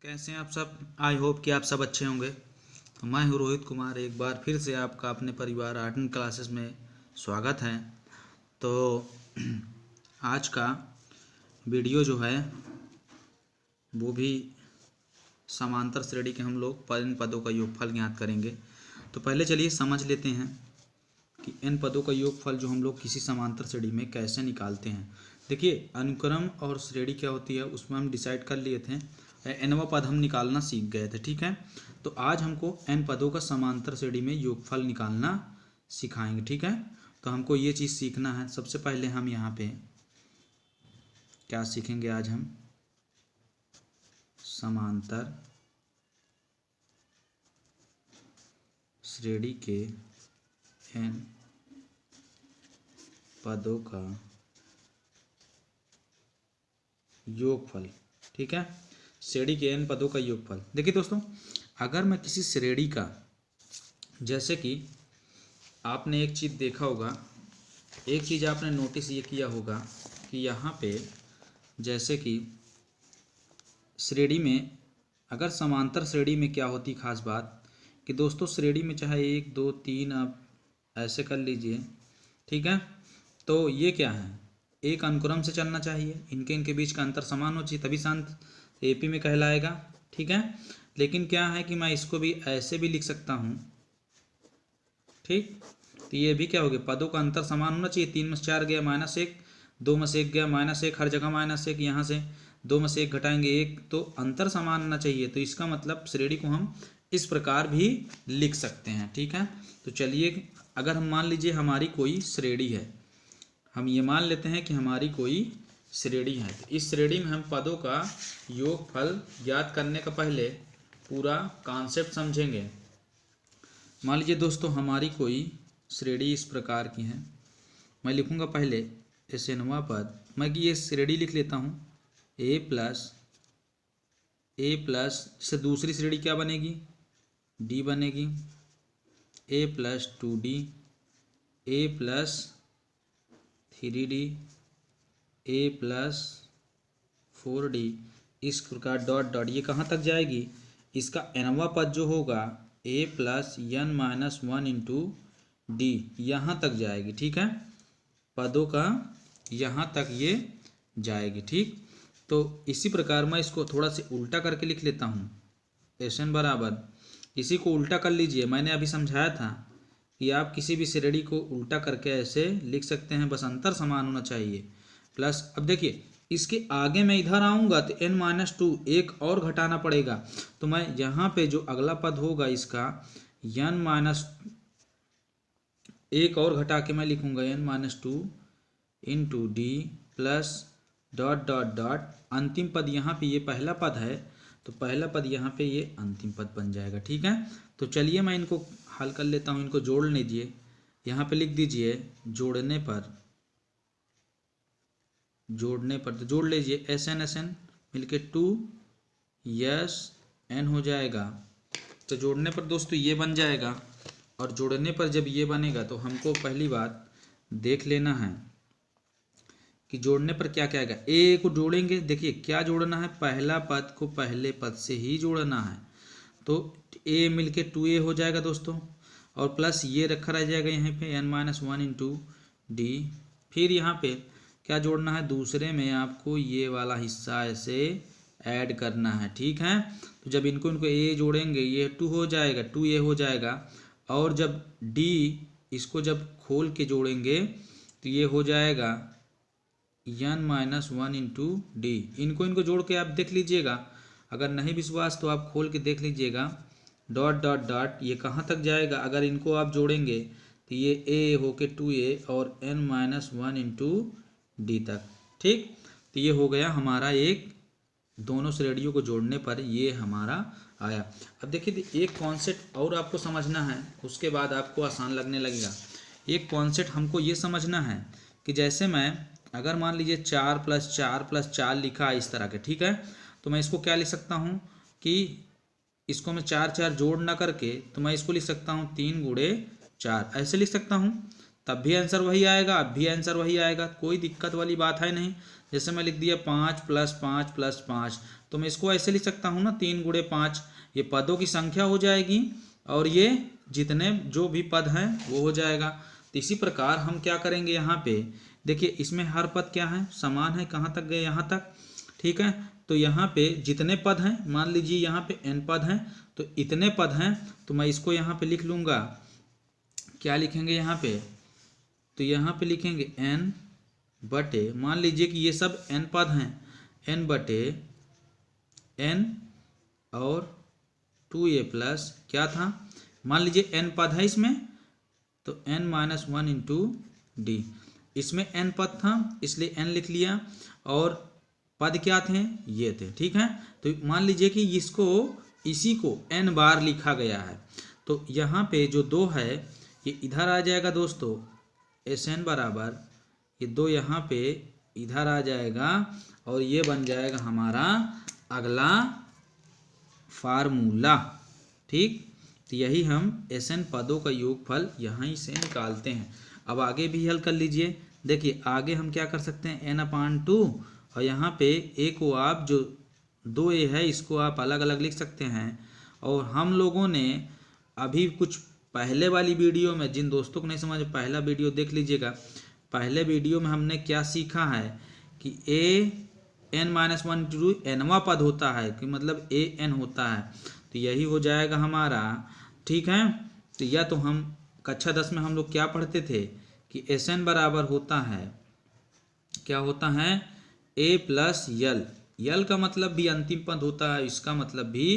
कैसे हैं आप सब। आई होप कि आप सब अच्छे होंगे। तो मैं हूँ रोहित कुमार, एक बार फिर से आपका अपने परिवार आर्ट एंड क्लासेस में स्वागत है। तो आज का वीडियो जो है वो भी समांतर श्रेणी के हम लोग इन पदों का योगफल ज्ञात करेंगे। तो पहले चलिए समझ लेते हैं कि इन पदों का योगफल जो हम लोग किसी समांतर श्रेणी में कैसे निकालते हैं। देखिए, अनुक्रम और श्रेणी क्या होती है उसमें हम डिसाइड कर लिए थे, एनवा पद हम निकालना सीख गए थे। ठीक है, तो आज हमको एन पदों का समांतर श्रेणी में योगफल निकालना सिखाएंगे। ठीक है, तो हमको ये चीज़ सीखना है। सबसे पहले हम यहाँ पे क्या सीखेंगे, आज हम समांतर श्रेणी के एन पदों का योगफल। ठीक है, श्रेणी के एन पदों का योगफल। देखिए दोस्तों, अगर मैं किसी श्रेणी का, जैसे कि आपने एक चीज़ देखा होगा, एक चीज़ आपने नोटिस ये किया होगा कि यहाँ पे जैसे कि श्रेणी में, अगर समांतर श्रेणी में क्या होती खास बात कि दोस्तों श्रेणी में चाहे 1 2 3 आप ऐसे कर लीजिए। ठीक है, तो ये क्या है, एक अनुक्रम से चलना चाहिए, इनके बीच का अंतर समान हो चाहिए, तभी शांत एपी में कहलाएगा। ठीक है, लेकिन क्या है कि मैं इसको भी ऐसे भी लिख सकता हूँ। ठीक, तो ये भी क्या हो गया, पदों का अंतर समान होना चाहिए। 3 में से 4 गया -1, 2 में से 1 गया -1, हर जगह -1, यहाँ से 2 में से 1 घटाएंगे 1, तो अंतर समान होना चाहिए। तो इसका मतलब श्रेणी को हम इस प्रकार भी लिख सकते हैं। ठीक है, तो चलिए, अगर हम मान लीजिए हमारी कोई श्रेणी है, हम ये मान लेते हैं कि हमारी कोई श्रेणी है, तो इस श्रेणी में हम पदों का योगफल ज्ञात करने का पहले पूरा कॉन्सेप्ट समझेंगे। मान लीजिए दोस्तों हमारी कोई श्रेणी इस प्रकार की है, मैं लिखूंगा पहले एसएनवा पद, मैं ये श्रेणी लिख लेता हूँ ए प्लस, इससे दूसरी श्रेणी क्या बनेगी, डी बनेगी, ए प्लस 2d, ए प्लस 3d, ए प्लस 4d, इस प्रकार डॉट डॉट ये कहाँ तक जाएगी, इसका एनवा पद जो होगा A plus n minus 1 into D, यहाँ तक जाएगी। ठीक है, पदों का यहाँ तक ये जाएगी। ठीक, तो इसी प्रकार मैं इसको थोड़ा सा उल्टा करके लिख लेता हूँ। एन बराबर, इसी को उल्टा कर लीजिए, मैंने अभी समझाया था कि आप किसी भी श्रेणी को उल्टा करके ऐसे लिख सकते हैं, बस अंतर समान होना चाहिए। प्लस, अब देखिए इसके आगे मैं इधर आऊँगा तो n-2 एक और घटाना पड़ेगा, तो मैं यहाँ पे जो अगला पद होगा इसका n- एक और घटा के मैं लिखूँगा n-2 into D plus dot dot dot, अंतिम पद यहाँ पे ये पहला पद है, तो पहला पद यहाँ पे ये अंतिम पद बन जाएगा। ठीक है, तो चलिए मैं इनको हल कर लेता हूँ, इनको जोड़ लीजिए, यहाँ पे लिख दीजिए जोड़ने पर तो जोड़ लीजिए SN मिलके 2 यस n हो जाएगा। तो जोड़ने पर दोस्तों ये बन जाएगा, और जोड़ने पर जब ये बनेगा तो हमको पहली बात देख लेना है कि जोड़ने पर क्या क्या आएगा। ए को जोड़ेंगे, देखिए क्या जोड़ना है, पहला पद को पहले पद से ही जोड़ना है, तो ए मिलके 2a हो जाएगा दोस्तों, और प्लस ये रखा रह जाएगा यहाँ पे n-1 इंटू डी। फिर यहाँ पे क्या जोड़ना है, दूसरे में आपको ये वाला हिस्सा ऐसे ऐड करना है। ठीक है, तो जब इनको ए जोड़ेंगे ये 2 हो जाएगा, 2a हो जाएगा, और जब डी इसको जब खोल के जोड़ेंगे तो ये हो जाएगा n-1 इंटू डी। इनको जोड़ के आप देख लीजिएगा, अगर नहीं विश्वास तो आप खोल के देख लीजिएगा। डॉट डॉट डॉट ये कहाँ तक जाएगा, अगर इनको आप जोड़ेंगे तो ये a होके 2a और n-1 इंटू डी तक। ठीक, तो ये हो गया हमारा एक, दोनों श्रेणियों को जोड़ने पर ये हमारा आया। अब देखिए एक कॉन्सेप्ट और आपको समझना है, उसके बाद आपको आसान लगने लगेगा। एक कॉन्सेप्ट हमको ये समझना है कि जैसे मैं अगर मान लीजिए 4 + 4 + 4 लिखा है इस तरह के, ठीक है, तो मैं इसको क्या लिख सकता हूँ कि इसको मैं 4 4 जोड़ ना करके, तो मैं इसको लिख सकता हूँ 3 × 4 ऐसे लिख सकता हूँ। तब भी आंसर वही आएगा, अब भी आंसर वही आएगा, कोई दिक्कत वाली बात है नहीं। जैसे मैं लिख दिया 5 + 5 + 5, तो मैं इसको ऐसे लिख सकता हूँ ना 3 × 5, ये पदों की संख्या हो जाएगी और ये जितने जो भी पद हैं वो हो जाएगा। तो इसी प्रकार हम क्या करेंगे यहाँ पे, देखिए इसमें हर पद क्या है, समान है, कहाँ तक गए, यहाँ तक, ठीक है। तो यहाँ पे जितने पद हैं, मान लीजिए यहाँ पे n पद हैं, तो इतने पद हैं, तो मैं इसको यहाँ पे लिख लूँगा, क्या लिखेंगे यहाँ पे, तो यहाँ पे लिखेंगे n बटे, मान लीजिए कि ये सब n पद हैं, n बटे n और 2a प्लस क्या था, मान लीजिए n पद है इसमें, तो n - 1 × d, इसमें n पद था इसलिए n लिख लिया, और पद क्या थे, ये थे, ठीक है। तो मान लीजिए कि इसी को n बार लिखा गया है, तो यहाँ पे जो 2 है ये इधर आ जाएगा दोस्तों, Sn बराबर ये 2 यहाँ पे इधर आ जाएगा, और ये बन जाएगा हमारा अगला फार्मूला, ठीक। तो यही हम Sn पदों का योगफल यहाँ से निकालते हैं। अब आगे भी हल कर लीजिए, देखिए आगे हम क्या कर सकते हैं, n/2, और यहाँ पे a को आप जो 2a है इसको आप अलग अलग लिख सकते हैं। और हम लोगों ने अभी कुछ पहले वाली वीडियो में, जिन दोस्तों को नहीं समझ, पहला वीडियो देख लीजिएगा, पहले वीडियो में हमने क्या सीखा है कि n - 1 × nवां पद होता है, कि मतलब an होता है, तो यही हो जाएगा हमारा, ठीक है। तो या तो हम कक्षा 10 में हम लोग क्या पढ़ते थे कि Sn बराबर होता है, क्या होता है, a + l का मतलब भी अंतिम पद होता है, इसका मतलब भी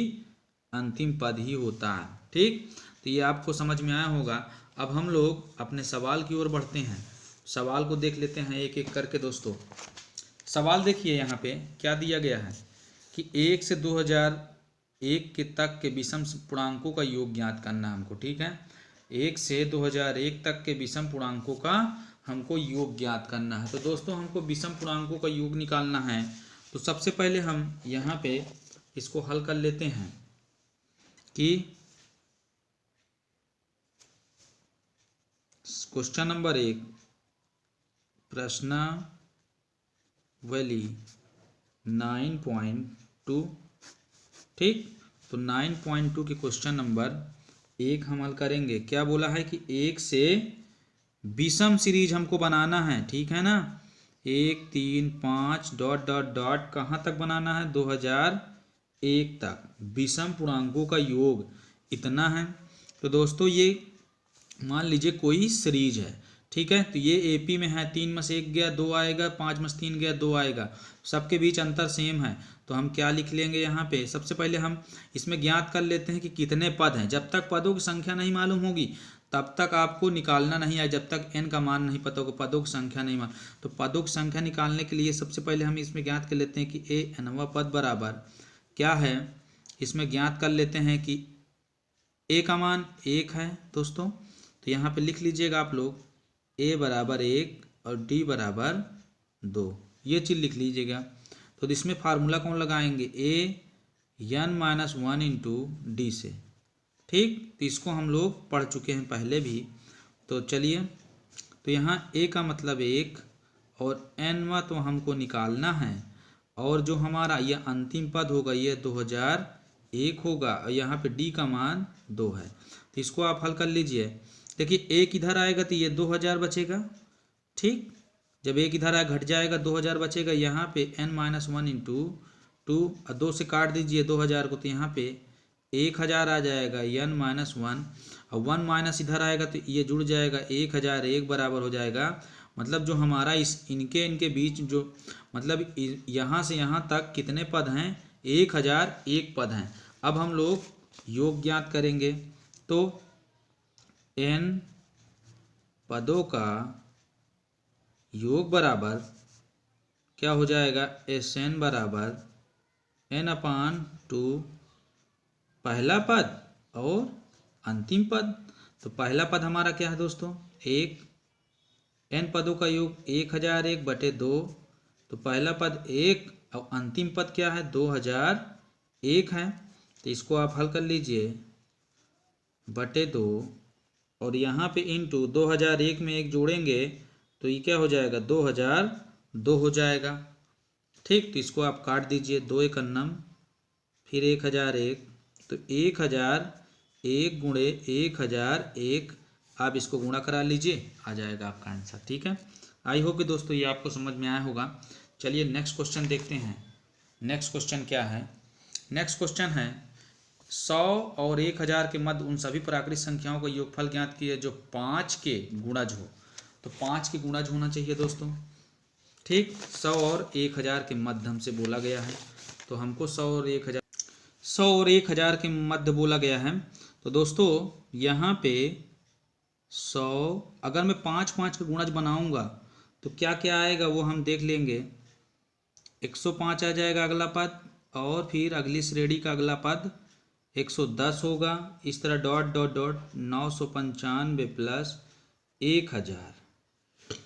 अंतिम पद ही होता है, ठीक। तो ये आपको समझ में आया होगा। अब हम लोग अपने सवाल की ओर बढ़ते हैं, सवाल को देख लेते हैं एक एक करके दोस्तों। सवाल देखिए यहाँ पे क्या दिया गया है कि 1 से 2001 के तक के विषम पूर्णांकों का योग ज्ञात करना हमको, ठीक है। 1 से 2001 तक के विषम पूर्णांकों का हमको योग ज्ञात करना है। तो दोस्तों हमको विषम पूर्णांकों का योग निकालना है, तो सबसे पहले हम यहाँ पे इसको हल कर लेते हैं कि क्वेश्चन नंबर 1 प्रश्नावली 9.2, ठीक। तो 9.2 के क्वेश्चन नंबर 1 हम हल करेंगे। क्या बोला है कि 1 से विषम सीरीज हमको बनाना है, ठीक है ना, 1 3 5 ... कहाँ तक बनाना है, 2001 तक, विषम पूर्णांकों का योग इतना है। तो दोस्तों ये मान लीजिए कोई सीरीज है, ठीक है, तो ये AP में है, 3 में से 1 गया 2 आएगा, 5 में से 3 गया 2 आएगा, सबके बीच अंतर सेम है। तो हम क्या लिख लेंगे यहाँ पे, सबसे पहले हम इसमें ज्ञात कर लेते हैं कि कितने पद हैं। जब तक पदों की संख्या नहीं मालूम होगी तब तक आपको निकालना नहीं है, जब तक n का मान नहीं पता होगा, पदों की संख्या नहीं मान। तो पदों की संख्या निकालने के लिए सबसे पहले हम इसमें ज्ञात कर लेते हैं कि nवां पद बराबर क्या है, इसमें ज्ञात कर लेते हैं कि a का मान 1 है दोस्तों। तो यहाँ पे लिख लीजिएगा आप लोग, a बराबर 1 और d बराबर 2, ये चीज़ लिख लीजिएगा। तो इसमें फार्मूला कौन लगाएंगे, n - 1 × d से, ठीक। तो इसको हम लोग पढ़ चुके हैं पहले भी। तो चलिए, तो यहाँ a का मतलब 1 और nवां तो हमको निकालना है, और जो हमारा ये अंतिम पद होगा ये 2001 होगा, और यहाँ पे d का मान 2 है। तो इसको आप हल कर लीजिए। देखिए 1 इधर आएगा तो ये 2000 बचेगा, ठीक। जब 1 इधर आए घट जाएगा 2000 बचेगा, यहाँ पे n - 1 × 2 और 2 से काट दीजिए 2000 को, तो यहाँ पे 1000 आ जाएगा, n - 1 और 1 माइनस इधर आएगा तो ये जुड़ जाएगा, 1001 बराबर हो जाएगा। मतलब जो हमारा इनके बीच जो मतलब यहाँ से यहाँ तक कितने पद हैं, 1001 पद हैं। अब हम लोग योग ज्ञात करेंगे, तो n पदों का योग बराबर क्या हो जाएगा, Sn बराबर n/2 पहला पद और अंतिम पद। तो पहला पद हमारा क्या है दोस्तों, 1, n पदों का योग 1001 बटे 2, तो पहला पद 1 और अंतिम पद क्या है, 2001 है। तो इसको आप हल कर लीजिए, बटे 2 और यहाँ पे इंटू 2001 में एक जोड़ेंगे तो ये क्या हो जाएगा 2002 हो जाएगा। ठीक, तो इसको आप काट दीजिए, 2 एक अन्नम, फिर 1001, तो 1001 गुणे 1001 आप इसको गुणा करा लीजिए, आ जाएगा आपका आंसर। ठीक है, आई होप कि दोस्तों ये आपको समझ में आया होगा। चलिए नेक्स्ट क्वेश्चन देखते हैं। नेक्स्ट क्वेश्चन क्या है? नेक्स्ट क्वेश्चन है 100 और 1000 के मध्य उन सभी प्राकृतिक संख्याओं का योगफल ज्ञात कीजिए जो 5 के गुणज हो। तो 5 के गुणज होना चाहिए दोस्तों। ठीक, 100 और 1000 के मध्य हमसे बोला गया है, तो हमको 100 और 1000 के मध्य बोला गया है। तो दोस्तों यहाँ पे 100 अगर मैं 5 का गुणज बनाऊंगा तो क्या क्या आएगा वो हम देख लेंगे। 105 आ जाएगा अगला पद, और फिर अगली श्रेणी का अगला पद 110 होगा। इस तरह डॉट डॉट डॉट 995 प्लस 1000।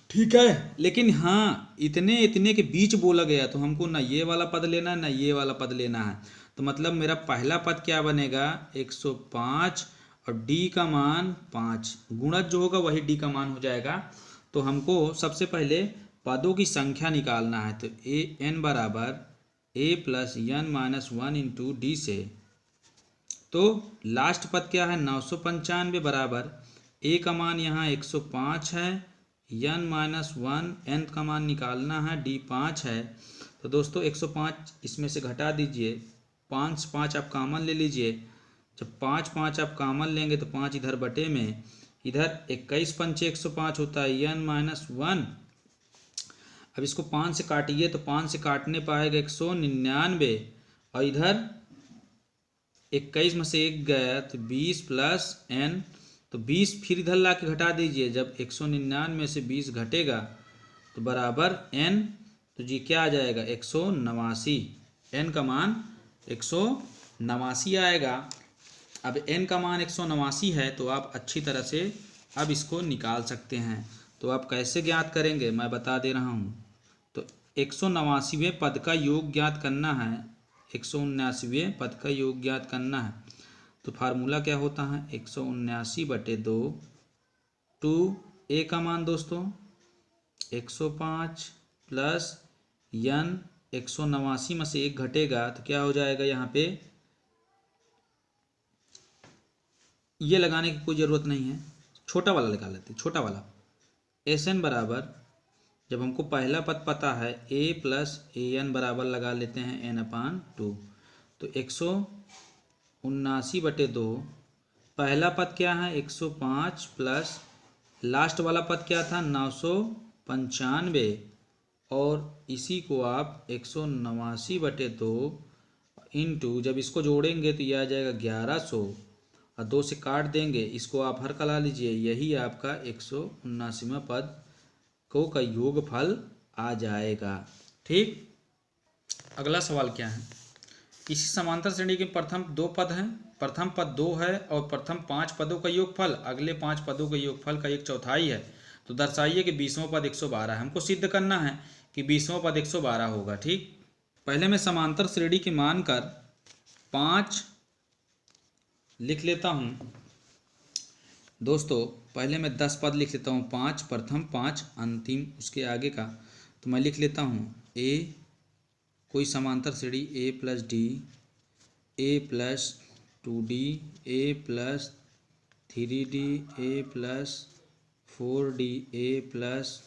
ठीक है, लेकिन हाँ इतने इतने के बीच बोला गया, तो हमको ना ये वाला पद लेना है ना ये वाला पद लेना है। तो मतलब मेरा पहला पद क्या बनेगा 105 और डी का मान 5, गुणज जो होगा वही डी का मान हो जाएगा। तो हमको सबसे पहले पदों की संख्या निकालना है। तो ए एन बराबर A plus N minus 1 into D से, तो लास्ट पद क्या है 995 बराबर ए का मान यहाँ 105 है, एन माइनस 1 एन का मान निकालना है, डी 5 है। तो दोस्तों 105 इसमें से घटा दीजिए, 5 आप कामन ले लीजिए। जब 5 आप कामन लेंगे तो 5 इधर बटे में, इधर 21 पंचे 105 होता है, एन माइनस 1। अब इसको 5 से काटिए तो 5 से काटने पाएगा 199, और इधर 21 में से 1 गया तो 20 प्लस एन, तो 20 फिर इधर ला के घटा दीजिए। जब 199 में से 20 घटेगा तो बराबर एन, तो जी क्या आ जाएगा 189। एन का मान 189 आएगा। अब एन का मान 189 है तो आप अच्छी तरह से अब इसको निकाल सकते हैं। तो आप कैसे ज्ञात करेंगे मैं बता दे रहा हूँ। तो 189वें पद का योग ज्ञात करना है, 179वें पद का योग ज्ञात करना है। तो फार्मूला क्या होता है 179/2, टू ए का मान दोस्तों 105 प्लस एन, 189 में से 1 घटेगा तो क्या हो जाएगा, यहाँ पे ये लगाने की कोई ज़रूरत नहीं है, छोटा वाला लगा लेते, छोटा वाला। एस एन बराबर, जब हमको पहला पद पता है ए प्लस ए एन बराबर लगा लेते हैं n/2। तो 179/2, पहला पद क्या है 105 प्लस लास्ट वाला पद क्या था 995, और इसी को आप 189/2 इंटू, जब इसको जोड़ेंगे तो यह आ जाएगा 1100, और 2 से काट देंगे, इसको आप हर कला लीजिए, यही आपका 179वां पद का योगफल आ जाएगा। ठीक, अगला सवाल क्या है, किसी समांतर श्रेणी के प्रथम 2 पद हैं, प्रथम पद 2 है और प्रथम 5 पदों का योगफल अगले 5 पदों के योगफल का 1/4 है। तो दर्शाइए कि 20वां पद 112 है। हमको सिद्ध करना है कि 20वां पद 112 होगा। ठीक, पहले मैं समांतर श्रेणी के मानकर 5 लिख लेता हूँ दोस्तों। पहले मैं 10 पद लिख लेता हूँ, 5 प्रथम 5 अंतिम उसके आगे का। तो मैं लिख लेता हूँ ए, कोई समांतर श्रेणी ए प्लस डी, ए प्लस 2d, ए प्लस 3d, ए प्लस 4d, ए प्लस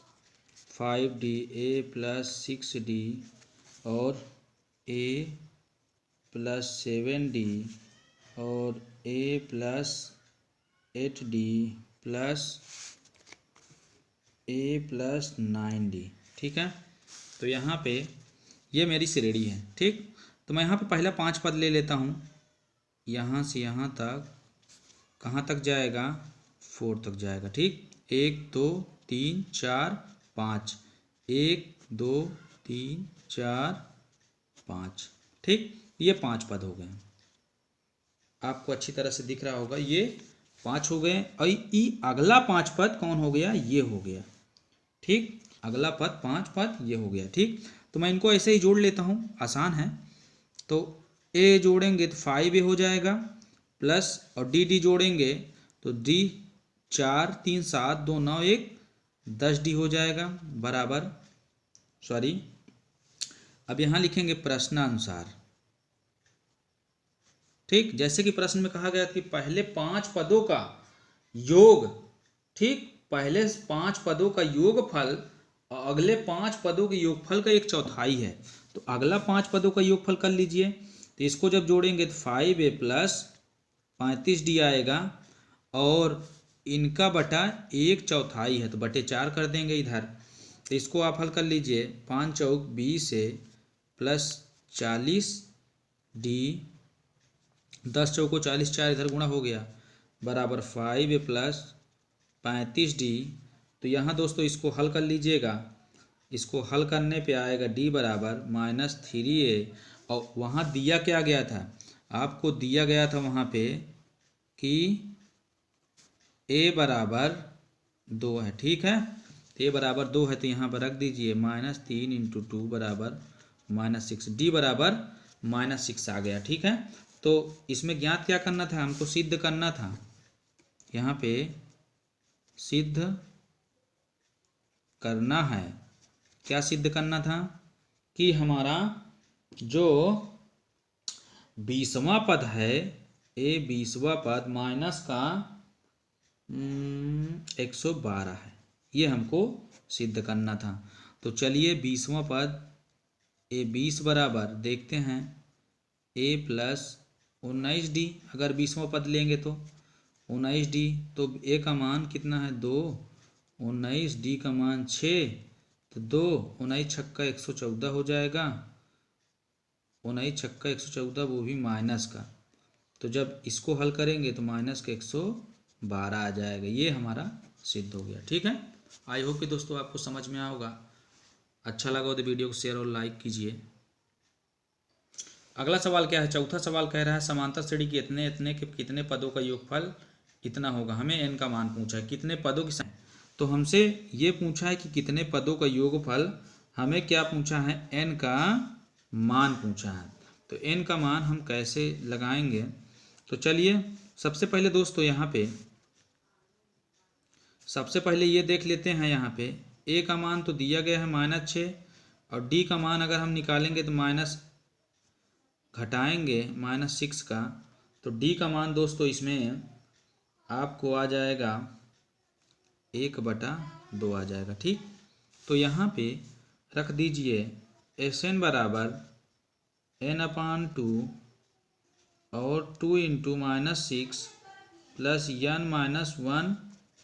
5d, ए प्लस 6d, और ए प्लस 7d, और ए प्लस 8d प्लस ए प्लस 9d। ठीक है, तो यहाँ पे ये मेरी श्रेणी है। ठीक, तो मैं यहाँ पे पहला 5 पद ले लेता हूँ, यहाँ से यहाँ तक कहाँ तक जाएगा 4 तक जाएगा। ठीक, 1 2 3 4 5, 1 2 3 4 5। ठीक, ये 5 पद हो गए, आपको अच्छी तरह से दिख रहा होगा, ये 5 हो गए। और ये अगला 5 पद कौन हो गया, ये हो गया। ठीक, अगला पद 5 पद ये हो गया। ठीक, तो मैं इनको ऐसे ही जोड़ लेता हूँ, आसान है। तो ए जोड़ेंगे तो 5a हो जाएगा, प्लस और डी जोड़ेंगे तो डी 4 3 7 2 9 1 10D हो जाएगा बराबर, सॉरी अब यहाँ लिखेंगे प्रश्नानुसार। ठीक, जैसे कि प्रश्न में कहा गया कि पहले 5 पदों का योग, ठीक, पहले 5 पदों का योगफल और अगले 5 पदों के योगफल का 1/4 है। तो अगला 5 पदों का योगफल कर लीजिए, तो इसको जब जोड़ेंगे तो 5a प्लस 35d आएगा और इनका बटा 1/4 है तो बटे 4 कर देंगे इधर। तो इसको आप हल कर लीजिए, 5 चौक 20a प्लस 40d, 10 चौको 40, 4 इधर गुणा हो गया बराबर 5a प्लस 35d। तो यहाँ दोस्तों इसको हल कर लीजिएगा, इसको हल करने पे आएगा d बराबर -3a, और वहाँ दिया क्या गया था, आपको दिया गया था वहाँ पे कि a बराबर 2 है। ठीक है, a बराबर 2 है तो यहाँ पर रख दीजिए -3 × 2 बराबर -6, d बराबर -6 आ गया। ठीक है, तो इसमें ज्ञात क्या करना था, हमको सिद्ध करना था, यहाँ पे सिद्ध करना है, क्या सिद्ध करना था कि हमारा जो 20वां पद है, ए 20वां पद माइनस का 112 है, ये हमको सिद्ध करना था। तो चलिए 20वां पद ए 20 बराबर देखते हैं a प्लस 19d, अगर 20वां पद लेंगे तो 19d, तो a का मान कितना है 2, 19d का मान 6, तो 2 19 छक्का 114 हो जाएगा, 19 छक्का 114 वो भी माइनस का, तो जब इसको हल करेंगे तो माइनस का 112 आ जाएगा, ये हमारा सिद्ध हो गया। ठीक है, आई होप कि दोस्तों आपको समझ में आया होगा। अच्छा लगा हो तो वीडियो को शेयर और लाइक कीजिए। अगला सवाल क्या है, चौथा सवाल कह रहा है समांतर श्रेणी की इतने इतने के कितने पदों का योगफल इतना होगा। हमें n का मान पूछा है, कितने पदों की, तो हमसे ये पूछा है कि कितने पदों का योगफल, हमें क्या पूछा है, n का मान पूछा है। तो n का मान हम कैसे लगाएंगे, तो चलिए सबसे पहले दोस्तों यहाँ पे सबसे पहले ये देख लेते हैं, यहाँ पे a का मान तो दिया गया है -6 और d का मान अगर हम निकालेंगे तो माइनस घटाएंगे -6 का, तो d का मान दोस्तों इसमें आपको आ जाएगा 1/2 आ जाएगा। ठीक, तो यहाँ पे रख दीजिए Sn बराबर n/2 और 2 × -6 प्लस n -1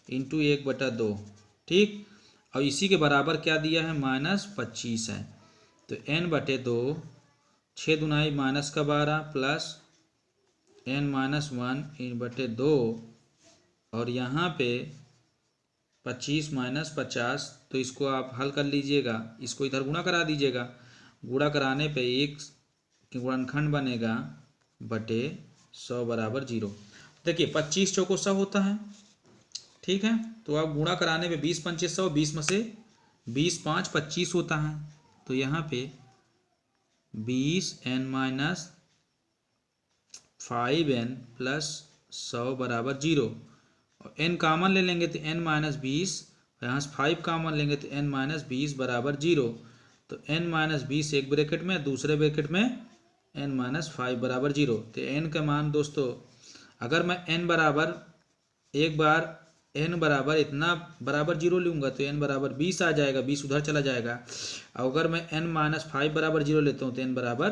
× 1/2। ठीक, और इसी के बराबर क्या दिया है, -25 है, तो n/2, 6 दूनाई -12 प्लस n -1/2 और यहाँ पे 25 - 50, तो इसको आप हल कर लीजिएगा, इसको इधर गुणा करा दीजिएगा, गुणा कराने पे 1 गुणनखंड बनेगा बटे 100 बराबर 0। देखिए 25 चौको 100 होता है। ठीक है, तो आप गुणा कराने पे 20 × 5 = 100, 20 में से 20 × 5 = 25 होता है, तो यहाँ पे 20n - 5n प्लस 100 बराबर 0, और n कामन ले लेंगे तो n - 20, यहाँ से 5 कामन लेंगे तो n - 20 बराबर 0, तो n - 20 एक ब्रैकेट में, दूसरे ब्रैकेट में n - 5 बराबर 0। तो n का मान दोस्तों, अगर मैं n बराबर एक बार n बराबर इतना बराबर 0 लूँगा तो n बराबर 20 आ जाएगा, 20 उधर चला जाएगा, और अगर मैं n - 5 बराबर 0 लेता हूँ तो n बराबर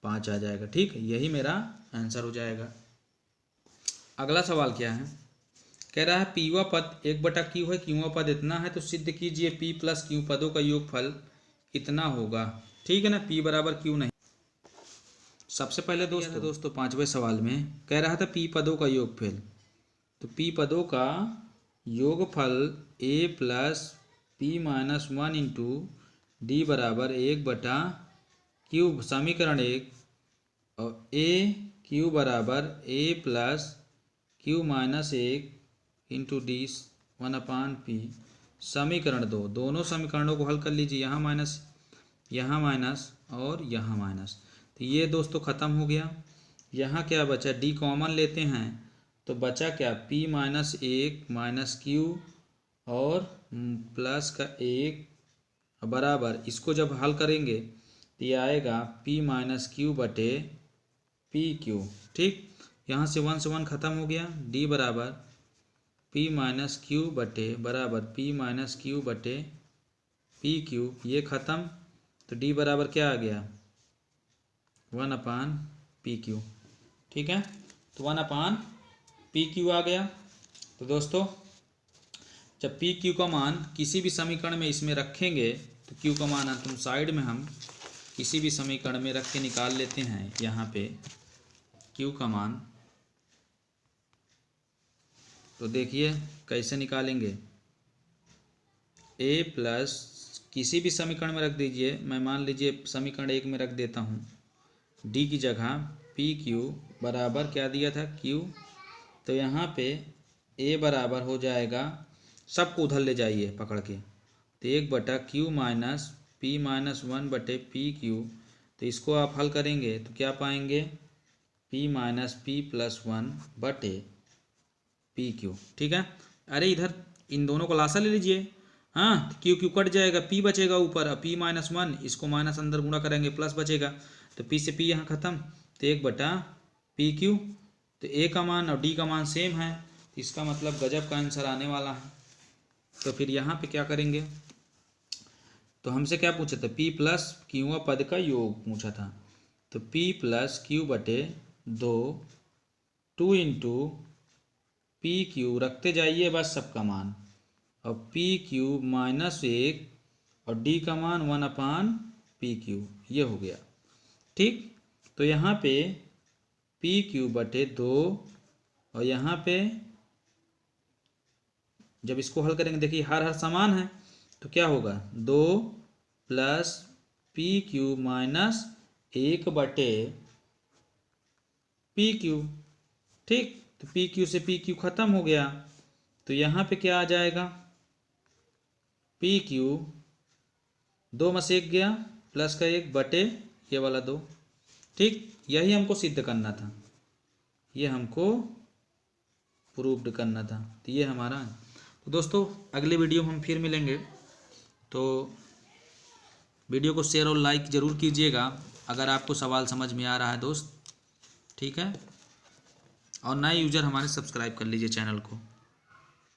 5 आ जाएगा। ठीक, यही मेरा आंसर हो जाएगा। अगला सवाल क्या है, कह रहा है पीवा पद 1/q है, क्यूवा पद इतना है, तो सिद्ध कीजिए p + q पदों का योगफल कितना होगा। ठीक है ना, p बराबर q नहीं। सबसे पहले दोस्तों 5वें सवाल में कह रहा था p पदों का योगफल, तो p पदों का योगफल a + p - 1 × d बराबर 1/q, समीकरण 1, और a q बराबर a + q - 1 × d 1/p, समीकरण 2। दोनों समीकरणों को हल कर लीजिए, यहाँ माइनस और यहाँ माइनस, तो ये दोस्तों ख़त्म हो गया। यहाँ क्या बचा, d कॉमन लेते हैं तो बचा क्या, p माइनस 1 माइनस क्यू और प्लस का 1 बराबर, इसको जब हल करेंगे तो ये आएगा p माइनस क्यू बटे पी क्यू। ठीक, यहाँ से 1 ख़त्म हो गया, d बराबर p माइनस क्यू बटे बराबर p माइनस क्यू बटे पी क्यू, ये ख़त्म, तो d बराबर क्या आ गया, 1/pq। ठीक है, तो 1/pq आ गया। तो दोस्तों जब पी क्यू का मान किसी भी समीकरण में इसमें रखेंगे तो क्यू का मान तुम साइड में हम किसी भी समीकरण में रख के निकाल लेते हैं। यहाँ पे क्यू का मान तो देखिए कैसे निकालेंगे, a प्लस किसी भी समीकरण में रख दीजिए, मैं मान लीजिए समीकरण 1 में रख देता हूँ, d की जगह पी क्यू बराबर क्या दिया था, q, तो यहाँ पे a बराबर हो जाएगा, सबको उधर ले जाइए पकड़ के, तो 1/q minus p minus 1/pq, तो इसको आप हल करेंगे तो क्या पाएंगे, p minus p plus 1/pq। ठीक है, अरे इधर इन दोनों को लासा ले लीजिए, हाँ, तो क्यू कट जाएगा, p बचेगा ऊपर, p माइनस 1, इसको माइनस अंदर गुणा करेंगे प्लस बचेगा, तो p से p यहाँ ख़त्म, तो 1/pq, तो a का मान और d का मान सेम है, तो इसका मतलब गजब का आंसर आने वाला है। तो फिर यहाँ पे क्या करेंगे, तो हमसे क्या पूछा था, p प्लस क्यू पद का योग पूछा था, तो p प्लस क्यू बटे 2 इंटू पी क्यू रखते जाइए बस सबका मान, और पी क्यू माइनस 1 और डी का मान 1/pq, ये हो गया। ठीक, तो यहाँ पे पी क्यू बटे 2 और यहाँ पे जब इसको हल करेंगे देखिए हर समान है, तो क्या होगा, 2 plus P Q minus 1/pq। ठीक, तो पी क्यू से पी क्यू ख़त्म हो गया, तो यहाँ पे क्या आ जाएगा, पी क्यू 2 में से 1 गया, प्लस का 1 बटे ये वाला 2। ठीक, यही हमको सिद्ध करना था, ये हमको प्रूव्ड करना था, तो ये हमारा। तो दोस्तों अगले वीडियो में हम फिर मिलेंगे, तो वीडियो को शेयर और लाइक ज़रूर कीजिएगा अगर आपको सवाल समझ में आ रहा है दोस्त। ठीक है, और नए यूज़र हमारे सब्सक्राइब कर लीजिए चैनल को।